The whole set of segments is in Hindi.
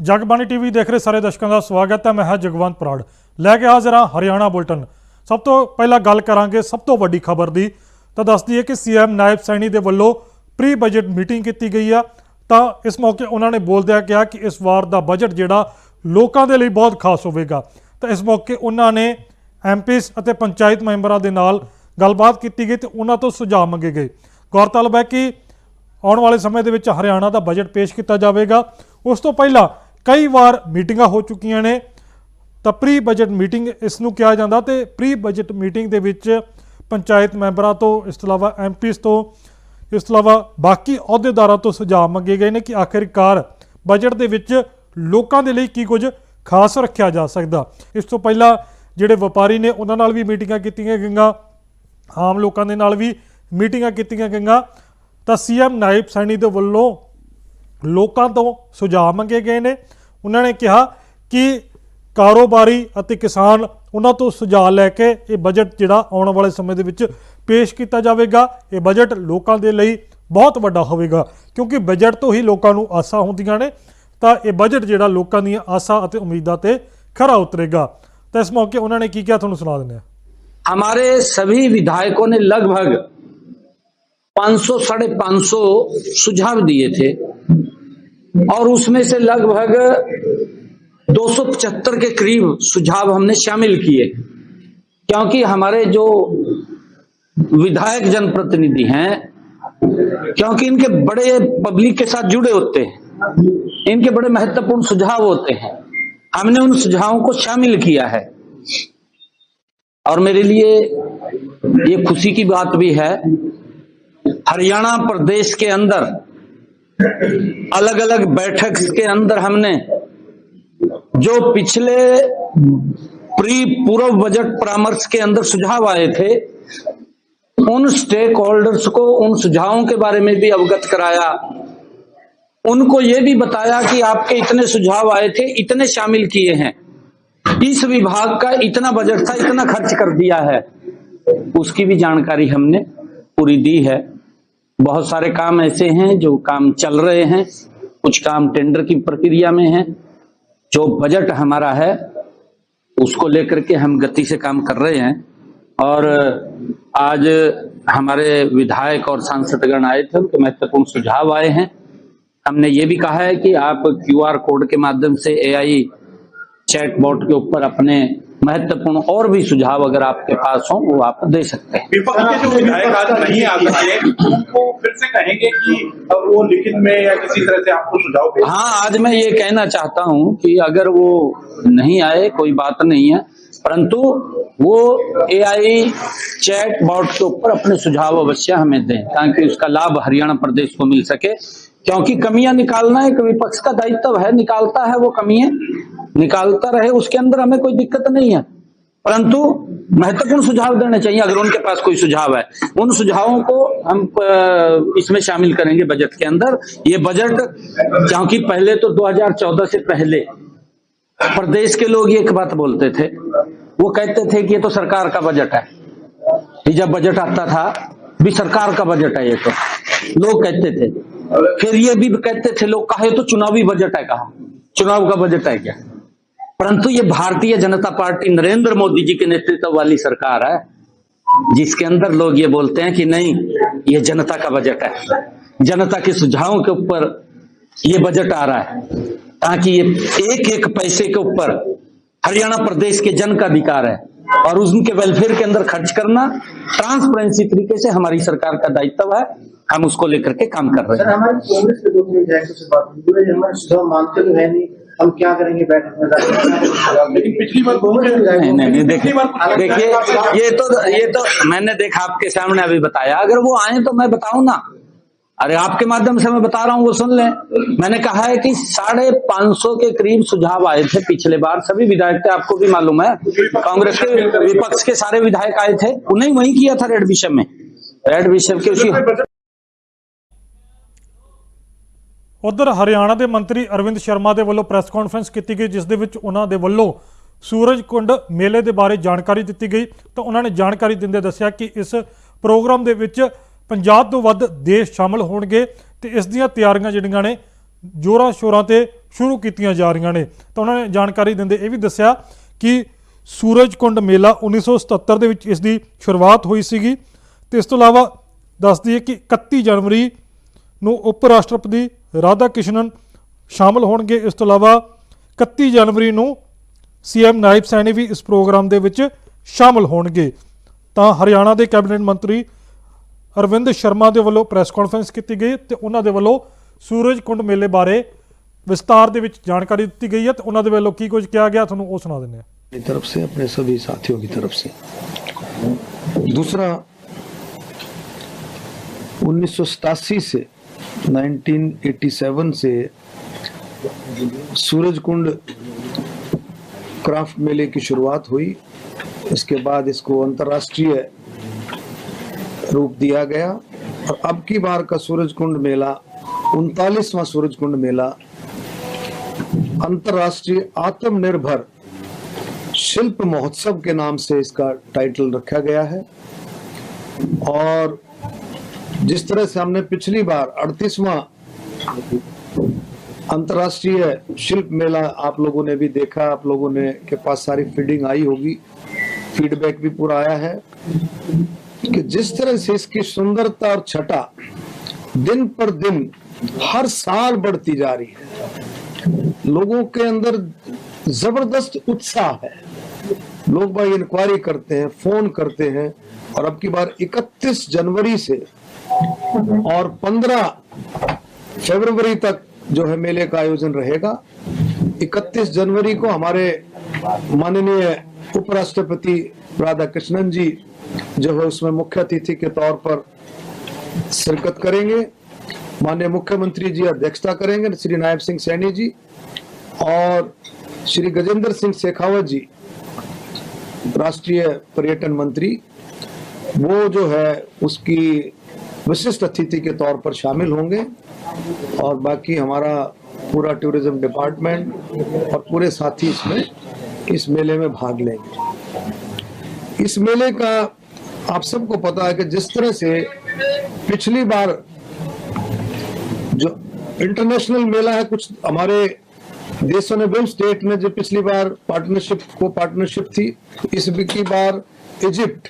जगबानी टीवी देख रहे सारे दर्शकों का स्वागत है। मैं है जगवंत बराड़ लैके हाजिर हाँ हरियाणा बुलेटिन। सब तो पहला गल करांगे सब तो वड्डी खबर दी तो दस दी है कि सीएम नायब सैनी के वलों प्री बजट मीटिंग की गई है। तो इस मौके उन्होंने बोलदਿਆਂ कहा कि इस वार का बजट जिहड़ा लोगों के लिए बहुत खास होगा। तो इस मौके उन्होंने एमपीस और पंचायत मैंबरों के नाल गलबात की गई तो उन्होंने तो सुझाव मंगे गए। गौरतलब है कि आने वाले समय के हरियाणा का बजट पेश किया जाएगा। उस तो पहला कई बार मीटिंगां हो चुकियां ने। तो प्री बजट मीटिंग इसनूं कहा जाता तो प्री बजट मीटिंग के विच पंचायत मैंबरों तो इस तो इलावा एमपीस तो इस तो इलावा बाकी अहुदेदारों तो सुझाव मंगे गए हैं कि आखिरकार बजट के विच लोगों के लिए की कुछ खास रखा जा सकता। इस तो पहला जिहड़े व्यापारी ने उन्हां नाल भी मीटिंगां कीतियां गईयां, आम लोगों के नाल भी मीटिंगां कीतियां गईयां। तो सीएम नायब सैनी के वलों लोगों तो सुझाव मंगे गए हैं। उन्होंने कहा कि कारोबारी और किसान उन्होंने तो सुझाव लैके ये बजट जिहड़ा आने वाले समय के विच पेश किया जाएगा। ये बजट लोगों के लिए बहुत वड्डा होगा क्योंकि बजट तो ही लोगों को आसा होंदियां ने। तो ये बजट जिहड़ा लोगों दी आसा और उम्मीदां ते खरा उतरेगा। तो इस मौके उन्होंने की क्या तुहानूं सुना देंगे। हमारे सभी विधायकों ने लगभग 500 साढ़े 500 सुझाव दिए थे और उसमें से लगभग 275 के करीब सुझाव हमने शामिल किए, क्योंकि हमारे जो विधायक जनप्रतिनिधि हैं, क्योंकि इनके बड़े पब्लिक के साथ जुड़े होते हैं, इनके बड़े महत्वपूर्ण सुझाव होते हैं, हमने उन सुझावों को शामिल किया है। और मेरे लिए ये खुशी की बात भी है, हरियाणा प्रदेश के अंदर अलग अलग बैठक के अंदर हमने जो पिछले पूर्व बजट परामर्श के अंदर सुझाव आए थे, उन स्टेक होल्डर्स को उन सुझावों के बारे में भी अवगत कराया। उनको ये भी बताया कि आपके इतने सुझाव आए थे, इतने शामिल किए हैं, इस विभाग का इतना बजट था, इतना खर्च कर दिया है, उसकी भी जानकारी हमने पूरी दी है। बहुत सारे काम ऐसे हैं जो काम चल रहे हैं, कुछ काम टेंडर की प्रक्रिया में है। जो बजट हमारा है उसको लेकर के हम गति से काम कर रहे हैं। और आज हमारे विधायक और सांसदगण आए थे, उनके महत्वपूर्ण सुझाव आए हैं। हमने ये भी कहा है कि आप क्यूआर कोड के माध्यम से एआई चैटबॉट के ऊपर अपने महत्वपूर्ण और भी सुझाव अगर आपके पास हो वो आप दे सकते हैं। विपक्ष के जो विधायक आज नहीं आ सके उनको फिर से कहेंगे कि वो लिखित में या किसी तरह से आपको सुझाव भेजें। हाँ, आज मैं ये कहना चाहता हूं कि अगर वो नहीं आए कोई बात नहीं है, परंतु वो एआई चैट बॉट के ऊपर अपने सुझाव अवश्य हमें दें ताकि उसका लाभ हरियाणा प्रदेश को मिल सके। क्योंकि कमियां निकालना एक विपक्ष का दायित्व है, निकालता है, वो कमियां निकालता रहे, उसके अंदर हमें कोई दिक्कत नहीं है, परंतु महत्वपूर्ण सुझाव देने चाहिए। अगर उनके पास कोई सुझाव है, उन सुझावों को हम इसमें शामिल करेंगे बजट के अंदर। ये बजट, क्योंकि पहले तो 2014 से पहले प्रदेश के लोग एक बात बोलते थे, वो कहते थे कि ये तो सरकार का बजट है। जब बजट आता था भी सरकार का बजट है, ये तो लोग कहते थे। फिर ये भी कहते थे लोग, कहा तो चुनावी बजट है, कहा चुनाव का बजट है क्या। परंतु ये भारतीय जनता पार्टी नरेंद्र मोदी जी के नेतृत्व वाली सरकार है, जिसके अंदर लोग ये बोलते हैं कि नहीं, ये जनता का बजट है, जनता के सुझावों के ऊपर ये बजट आ रहा है, ताकि ये एक एक पैसे के ऊपर हरियाणा प्रदेश के जन का अधिकार है और उनके वेलफेयर के अंदर खर्च करना ट्रांसपेरेंसी तरीके से हमारी सरकार का दायित्व है। हम उसको लेकर के काम कर रहे हैं। हमारे कांग्रेस के दो विधायकों से बात हुई, हमारे सुझाव मानते तो है नहीं, हम क्या करेंगे बैठक में। लेकिन पिछली बार नहीं देखिए ये तो मैंने देखा आपके सामने अभी बताया। अगर वो आए तो मैं बताऊं ना, अरे आपके माध्यम से मैं बता रहा हूँ, वो सुन लें। मैंने कहा है कि 550 के करीब सुझाव आए थे पिछले बार, सभी विधायक थे, आपको भी मालूम है। कांग्रेस के विपक्ष के सारे विधायक आए थे, उन्हें वही किया था रेड विषय में, रेड विषय के उसी। उधर हरियाणा के मंत्री अरविंद शर्मा के वलों प्रैस कॉन्फ्रेंस की गई, जिस दे विच उन्हां दे वलों सूरज कुंड मेले के बारे जानकारी दी गई। तो उन्होंने जानकारी दिंदे दस्सिया कि इस प्रोग्राम के विच 50 तो वध देश शामिल होणगे ते इस दियां तैयारियां जिहड़ियां ने जोरां शोरां ते ਸ਼ੁਰੂ ਕੀਤੀਆਂ ਜਾ ਰਹੀਆਂ ਨੇ। ਤਾਂ ਉਹਨਾਂ ਨੇ ਜਾਣਕਾਰੀ ਦਿੰਦੇ ਇਹ ਵੀ ਦੱਸਿਆ ਕਿ ਸੂਰਜ ਕੁੰਡ ਮੇਲਾ 1977 ਦੇ ਵਿੱਚ ਇਸ ਦੀ ਸ਼ੁਰੂਆਤ ਹੋਈ ਸੀਗੀ ਤੇ ਇਸ ਤੋਂ ਇਲਾਵਾ ਦੱਸ ਦਈਏ ਕਿ 31 ਜਨਵਰੀ ਨੂੰ ਉਪ ਰਾਸ਼ਟਰਪਤੀ ਰਾਧਾ ਕ੍ਰਿਸ਼ਨਨ ਸ਼ਾਮਲ ਹੋਣਗੇ। ਇਸ ਤੋਂ ਇਲਾਵਾ 31 ਜਨਵਰੀ ਨੂੰ ਸੀਐਮ ਨਾਇਬ ਸੈਣੀ ਵੀ ਇਸ ਪ੍ਰੋਗਰਾਮ ਦੇ ਵਿੱਚ ਸ਼ਾਮਲ ਹੋਣਗੇ। ਤਾਂ ਹਰਿਆਣਾ ਦੇ ਕੈਬਨਿਟ ਮੰਤਰੀ ਅਰਵਿੰਦ ਸ਼ਰਮਾ ਦੇ ਵੱਲੋਂ ਪ੍ਰੈਸ ਕਾਨਫਰੰਸ ਕੀਤੀ ਗਈ ਤੇ ਉਹਨਾਂ ਦੇ ਵੱਲੋਂ ਸੂਰਜ ਕੁੰਡ ਮੇਲੇ ਬਾਰੇ ਵਿਸਤਾਰ ਦੇ ਵਿੱਚ ਜਾਣਕਾਰੀ ਦਿੱਤੀ ਗਈ ਹੈ ਤੇ ਉਹਨਾਂ ਦੇ ਵੱਲੋਂ ਕੀ ਕੁਝ ਕਿਹਾ ਗਿਆ ਤੁਹਾਨੂੰ ਉਹ ਸੁਣਾ ਦਿੰਦੇ ਹਾਂ। अपनी तरफ से, अपने सभी साथियों की तरफ से। दूसरा, 1987 से 1987 से सूरज कुंड क्राफ्ट मेले की शुरुआत हुई। इसके बाद इसको अंतर्राष्ट्रीय रूप दिया गया और अब की बार का सूरज कुंड मेला 39वां सूरज कुंड मेला अंतर्राष्ट्रीय आत्मनिर्भर शिल्प महोत्सव के नाम से इसका टाइटल रखा गया है। और जिस तरह से हमने पिछली बार 38वां अंतर्राष्ट्रीय शिल्प मेला आप लोगों ने भी देखा, आप लोगों ने के पास सारी फीडिंग आई होगी, फीडबैक भी पूरा आया है कि जिस तरह से इसकी सुंदरता और छटा दिन पर दिन हर साल बढ़ती जा रही है। लोगों के अंदर जबरदस्त उत्साह है, लोग भाई इंक्वायरी करते हैं, फोन करते हैं। और अब की बार 31 जनवरी से और 15 फरवरी तक जो है मेले का आयोजन रहेगा। 31 जनवरी को हमारे माननीय उपराष्ट्रपति राधा कृष्णन जी जो है उसमें मुख्य अतिथि के तौर पर शिरकत करेंगे। माननीय मुख्यमंत्री जी अध्यक्षता करेंगे, श्री नायब सिंह सैनी जी और श्री गजेंद्र सिंह शेखावत जी राष्ट्रीय पर्यटन मंत्री, वो जो है उसकी विशिष्ट अतिथि के तौर पर शामिल होंगे। और बाकी हमारा पूरा टूरिज्म डिपार्टमेंट और पूरे साथी इसमें इस मेले में भाग लेंगे। इस मेले का आप सबको पता है कि जिस तरह से पिछली बार जो इंटरनेशनल मेला है, कुछ हमारे देशों ने बिम स्टेट में जो पिछली बार पार्टनरशिप थी, इस की बार इजिप्ट,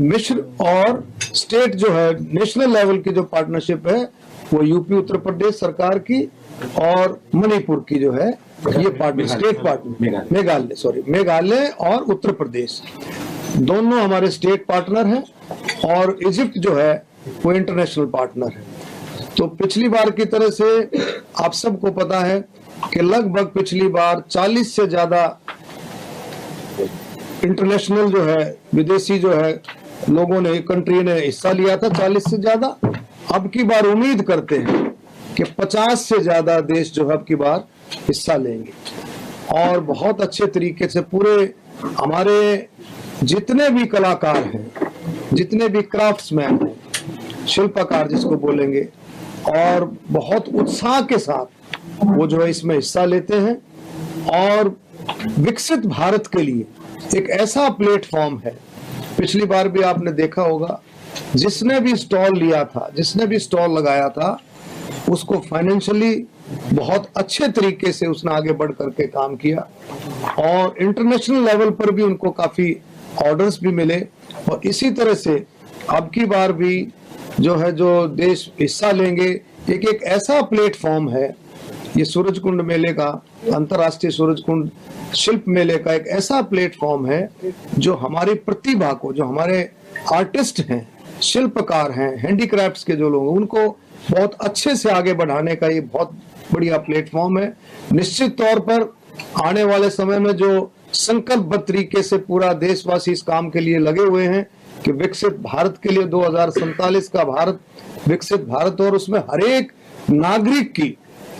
मिस्र और स्टेट जो है नेशनल लेवल की जो पार्टनरशिप है वो यूपी उत्तर प्रदेश सरकार की और मणिपुर की जो है ये पार्टनर स्टेट पार्टनर मेघालय और उत्तर प्रदेश दोनों हमारे स्टेट पार्टनर हैं और इजिप्ट जो है वो इंटरनेशनल पार्टनर है। तो पिछली बार की तरह से आप सबको पता है कि लगभग पिछली बार 40 से ज्यादा इंटरनेशनल जो है विदेशी जो है लोगों ने कंट्री ने हिस्सा लिया था, 40 से ज्यादा। अब की बार उम्मीद करते हैं कि 50 से ज्यादा देश जो है अब की बार हिस्सा लेंगे और बहुत अच्छे तरीके से पूरे हमारे जितने भी कलाकार हैं, जितने भी क्राफ्ट्समैन हैं, शिल्पकार जिसको बोलेंगे, और बहुत उत्साह के साथ वो जो है इसमें हिस्सा लेते हैं। और विकसित भारत के लिए एक ऐसा प्लेटफॉर्म है, पिछली बार भी आपने देखा होगा, जिसने भी स्टॉल लिया था, जिसने भी स्टॉल लगाया था, उसको फाइनेंशियली बहुत अच्छे तरीके से उसने आगे बढ़ करके काम किया और इंटरनेशनल लेवल पर भी उनको काफी ऑर्डर्स भी मिले। और इसी तरह से अब की बार भी जो है जो देश हिस्सा लेंगे, एक ऐसा प्लेटफॉर्म है, ये सूरज कुंड मेले का, अंतर्राष्ट्रीय सूरज कुंड शिल्प मेले का एक ऐसा प्लेटफॉर्म है जो हमारी प्रतिभा को, जो हमारे आर्टिस्ट हैं, शिल्पकार हैं, हैंडीक्राफ्ट्स के जो लोग, उनको बहुत अच्छे से आगे बढ़ाने का ये बहुत बढ़िया प्लेटफॉर्म है। निश्चित तौर पर आने वाले समय में जो संकल्पबद्ध तरीके से पूरा देशवासी इस काम के लिए लगे हुए हैं कि विकसित भारत के लिए 2047 का भारत विकसित भारत और उसमें हर एक नागरिक की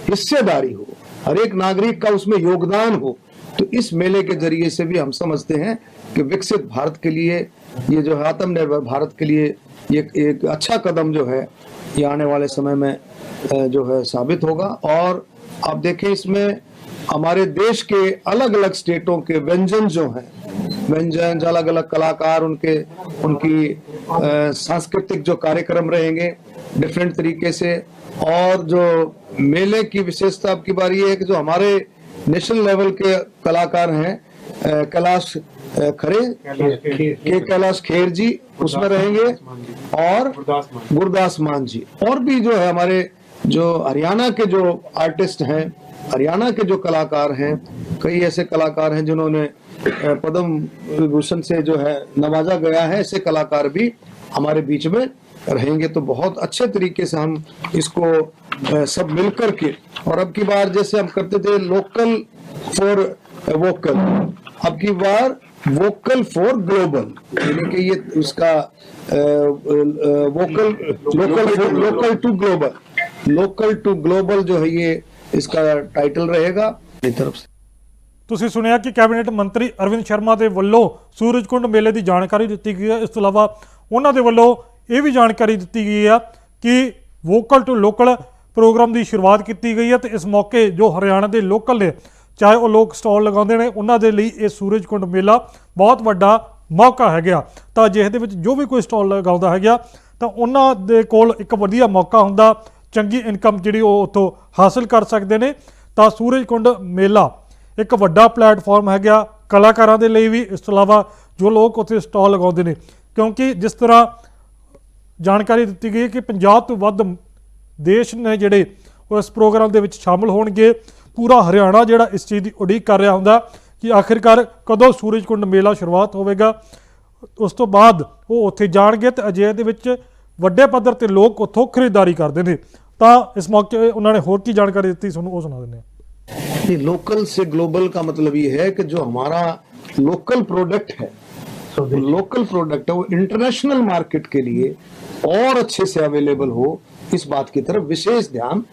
हिस्सेदारी हो, हर एक नागरिक का उसमें योगदान हो। तो इस मेले के जरिए से भी हम समझते हैं कि विकसित भारत के लिए ये जो है आत्मनिर्भर भारत के लिए ये एक अच्छा कदम जो है ये आने वाले समय में जो है साबित होगा। और आप देखें इसमें हमारे देश के अलग अलग स्टेटों के व्यंजन जो हैं, व्यंजन अलग अलग कलाकार उनकी सांस्कृतिक जो कार्यक्रम रहेंगे डिफरेंट तरीके से, और जो मेले की विशेषता अब की बार ये है कि जो हमारे नेशनल लेवल के कलाकार हैं, कैलाश कैलाश खेर जी उसमें रहेंगे, और गुरदास मान जी, और भी जो है हमारे जो हरियाणा के जो आर्टिस्ट हैं, हरियाणा के जो कलाकार हैं, कई ऐसे कलाकार हैं जिन्होंने पद्म विभूषण से जो है नवाजा गया है, ऐसे कलाकार भी हमारे बीच में रहेंगे। तो बहुत अच्छे तरीके से हम इसको सब मिलकर के, और अब की बार जैसे हम करते थे लोकल फॉर वोकल, अब की बार वोकल फॉर ग्लोबल, यानी कि ये उसका लोकल टू ग्लोबल जो है ये इसका टाइटल रहेगा मेरी तरफ से। ਤੁਸੀਂ ਸੁਣਿਆ ਕਿ ਕੈਬਨਿਟ ਮੰਤਰੀ ਅਰਵਿੰਦ ਸ਼ਰਮਾ ਦੇ ਵੱਲੋਂ ਸੂਰਜਕੁੰਡ ਮੇਲੇ ਦੀ ਜਾਣਕਾਰੀ ਦਿੱਤੀ ਗਈ ਹੈ। ਇਸ ਤੋਂ ਇਲਾਵਾ ਉਹਨਾਂ ਦੇ ਵੱਲੋਂ ਇਹ ਵੀ ਜਾਣਕਾਰੀ ਦਿੱਤੀ ਗਈ ਹੈ ਕਿ ਵੋਕਲ ਟੂ ਲੋਕਲ ਪ੍ਰੋਗਰਾਮ ਦੀ ਸ਼ੁਰੂਆਤ ਕੀਤੀ ਗਈ ਹੈ ਤੇ ਇਸ ਮੌਕੇ ਜੋ ਹਰਿਆਣਾ ਦੇ ਲੋਕਲ ਨੇ, ਚਾਹੇ ਉਹ ਲੋਕ ਸਟਾਲ ਲਗਾਉਂਦੇ ਨੇ, ਉਹਨਾਂ ਦੇ ਲਈ ਇਹ ਸੂਰਜਕੁੰਡ ਮੇਲਾ ਬਹੁਤ ਵੱਡਾ ਮੌਕਾ ਹੈਗਾ। ਤਾਂ ਜਿਸ ਦੇ ਵਿੱਚ ਜੋ ਵੀ ਕੋਈ ਸਟਾਲ ਲਗਾਉਂਦਾ ਹੈਗਾ ਤਾਂ ਉਹਨਾਂ ਦੇ ਕੋਲ ਇੱਕ ਵਧੀਆ ਮੌਕਾ ਹੁੰਦਾ, ਚੰਗੀ ਇਨਕਮ ਜਿਹੜੀ ਉਹ ਉੱਥੋਂ ਹਾਸਲ ਕਰ ਸਕਦੇ ਨੇ। ਤਾਂ ਸੂਰਜਕੁੰਡ ਮੇਲਾ ਇੱਕ ਵੱਡਾ ਪਲੇਟਫਾਰਮ ਹੈਗਾ ਕਲਾਕਾਰਾਂ ਦੇ ਲਈ ਵੀ, ਇਸ ਤੋਂ ਇਲਾਵਾ ਜੋ ਲੋਕ ਉੱਥੇ ਸਟਾਲ ਲਗਾਉਂਦੇ ਨੇ, ਕਿਉਂਕਿ ਜਿਸ ਤਰ੍ਹਾਂ ਜਾਣਕਾਰੀ ਦਿੱਤੀ ਗਈ ਕਿ 50 ਤੋਂ ਵੱਧ ਦੇਸ਼ ਨੇ ਜਿਹੜੇ ਉਹ ਇਸ ਪ੍ਰੋਗਰਾਮ ਦੇ ਵਿੱਚ ਸ਼ਾਮਲ ਹੋਣਗੇ। ਪੂਰਾ ਹਰਿਆਣਾ ਜਿਹੜਾ ਇਸ ਚੀਜ਼ ਦੀ ਉਡੀਕ ਕਰ ਰਿਹਾ ਹੁੰਦਾ ਕਿ ਆਖਿਰਕਾਰ ਕਦੋਂ ਸੂਰਜਕੁੰਡ ਮੇਲਾ ਸ਼ੁਰੂਆਤ ਹੋਵੇਗਾ। ਉਸ ਤੋਂ ਬਾਅਦ ਉਹ ਉੱਥੇ ਜਾਣਗੇ ਤੇ ਅਜਿਹੇ ਦੇ ਵਿੱਚ ਵੱਡੇ ਪੱਧਰ ਤੇ ਲੋਕ ਉੱਥੋਂ ਖਰੀਦਦਾਰੀ ਕਰਦੇ ਨੇ। ਤਾਂ ਇਸ ਮੌਕੇ ਉਹਨਾਂ ਨੇ ਹੋਰ ਕੀ ਜਾਣਕਾਰੀ ਦਿੱਤੀ, ਤੁਹਾਨੂੰ ਉਹ ਸੁਣਾ ਦਿੰਦੇ ਹਾਂ। लोकल से ग्लोबल का मतलब ये है कि जो हमारा लोकल प्रोडक्ट है, लोकल प्रोडक्ट है वो इंटरनेशनल मार्केट के लिए और अच्छे से अवेलेबल हो, इस बात की तरफ विशेष ध्यान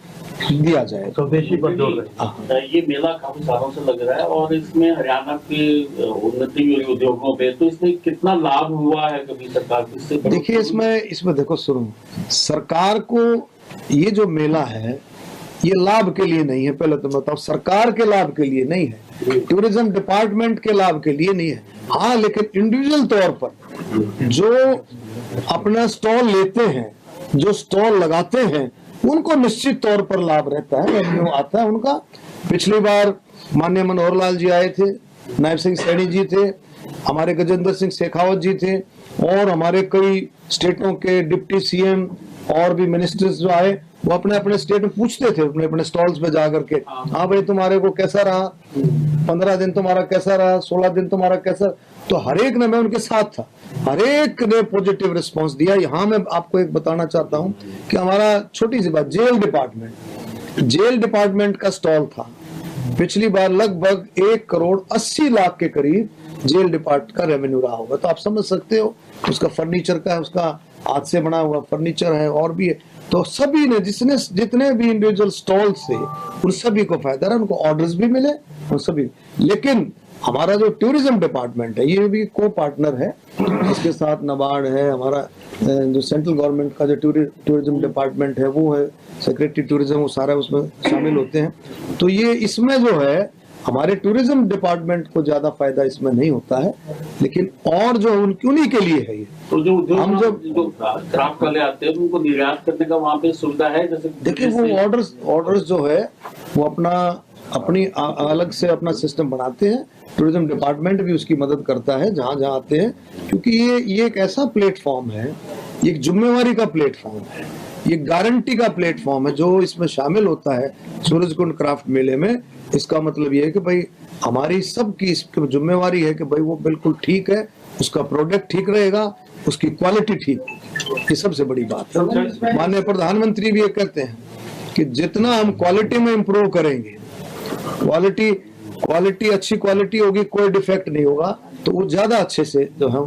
दिया जाए। स्वदेशी पर जोर दें। ये मेला काफी सालों से लग रहा है और इसमें हरियाणा की उन्नति हुई उद्योगों पे, तो इसमें कितना लाभ हुआ है कभी सरकार को? इससे देखिए इसमें देखो सुनो, सरकार को ये जो मेला है ये लाभ के लिए नहीं है, पहले तो बताओ, सरकार के लाभ के लिए नहीं है, टूरिज्म डिपार्टमेंट के लाभ के लिए नहीं है। हाँ, लेकिन इंडिविजुअल तौर पर जो अपना स्टॉल लेते हैं, जो स्टॉल लगाते हैं, उनको निश्चित तौर पर लाभ रहता है, रेवेन्यू आता है उनका। पिछली बार माननीय मनोहर लाल जी आए थे, नायब सिंह सैनी जी थे, हमारे गजेंद्र सिंह शेखावत जी थे, और हमारे कई स्टेटों के डिप्टी सीएम और भी मिनिस्टर्स जो आए, वो अपने अपने स्टेट में पूछते थे, अपने अपने स्टॉल्स पे जाकर के, हाँ भाई तुम्हारे को कैसा रहा, 15 दिन तुम्हारा कैसा रहा, 16 दिन तुम्हारा कैसा। तो हर एक ने, मैं उनके साथ था, हर एक ने पॉजिटिव रिस्पांस दिया। यहाँ मैं आपको एक बताना चाहता हूँ कि हमारा छोटी सी बात, जेल डिपार्टमेंट का स्टॉल था पिछली बार, लगभग 1,80,00,000 के करीब जेल डिपार्टमेंट का रेवेन्यू रहा होगा। तो आप समझ सकते हो, उसका फर्नीचर का, उसका हाथ से बना हुआ फर्नीचर है और भी है। तो सभी ने, जितने भी इंडिविजुअल स्टॉल से, उन सभी को फायदा रहा, उनको ऑर्डर्स भी मिले और सभी। लेकिन हमारा जो टूरिज्म डिपार्टमेंट है ये भी को पार्टनर है, इसके साथ नाबार्ड है, हमारा जो सेंट्रल गवर्नमेंट का जो टूरिज्म डिपार्टमेंट है वो है, सेक्रेटरी टूरिज्म, वो सारा उसमें शामिल होते हैं। तो ये इसमें जो है हमारे टूरिज्म डिपार्टमेंट को ज्यादा फायदा इसमें नहीं होता है, लेकिन और जो उन्हीं के लिए है ये। तो जो हम जो क्राफ्ट वाले आते हैं उनको निर्यात करने का वहाँ पे सुविधा है? जैसे देखिए वो ऑर्डर्स जो है वो अपनी अलग से अपना सिस्टम बनाते हैं, टूरिज्म डिपार्टमेंट भी उसकी मदद करता है जहाँ जहाँ आते हैं, क्योंकि ये एक ऐसा प्लेटफॉर्म है, ये एक जिम्मेवारी का प्लेटफॉर्म है, ये गारंटी का प्लेटफॉर्म है जो इसमें शामिल होता है सूरजकुंड क्राफ्ट मेले में। इसका मतलब ये है कि भाई हमारी सबकी इस जिम्मेवारी है कि भाई वो बिल्कुल ठीक है, उसका प्रोडक्ट ठीक रहेगा, उसकी क्वालिटी ठीक होगी, ये सबसे बड़ी बात है। माननीय प्रधानमंत्री भी ये कहते हैं कि जितना हम क्वालिटी में इम्प्रूव करेंगे, क्वालिटी अच्छी क्वालिटी होगी, कोई डिफेक्ट नहीं होगा, तो वो ज्यादा अच्छे से जो है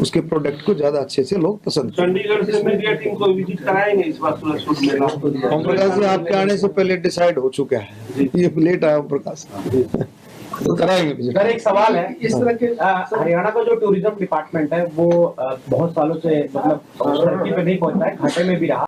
उसके प्रोडक्ट को ज्यादा अच्छे से लोग पसंद करेंगे। चंडीगढ़ से मीडिया टीम को विजिट कराएंगे इस बार सूरजकुंड मेला? ओम प्रकाश जी आपके आने से पहले डिसाइड हो चुका है, ये लेट आया ओम प्रकाश, तो कराएंगे विजिट। सर एक सवाल है, इस तरह के हरियाणा का जो टूरिज्म डिपार्टमेंट है वो बहुत सालों से मतलब धरती पे नहीं पहुंचा है, घाटे में भी रहा।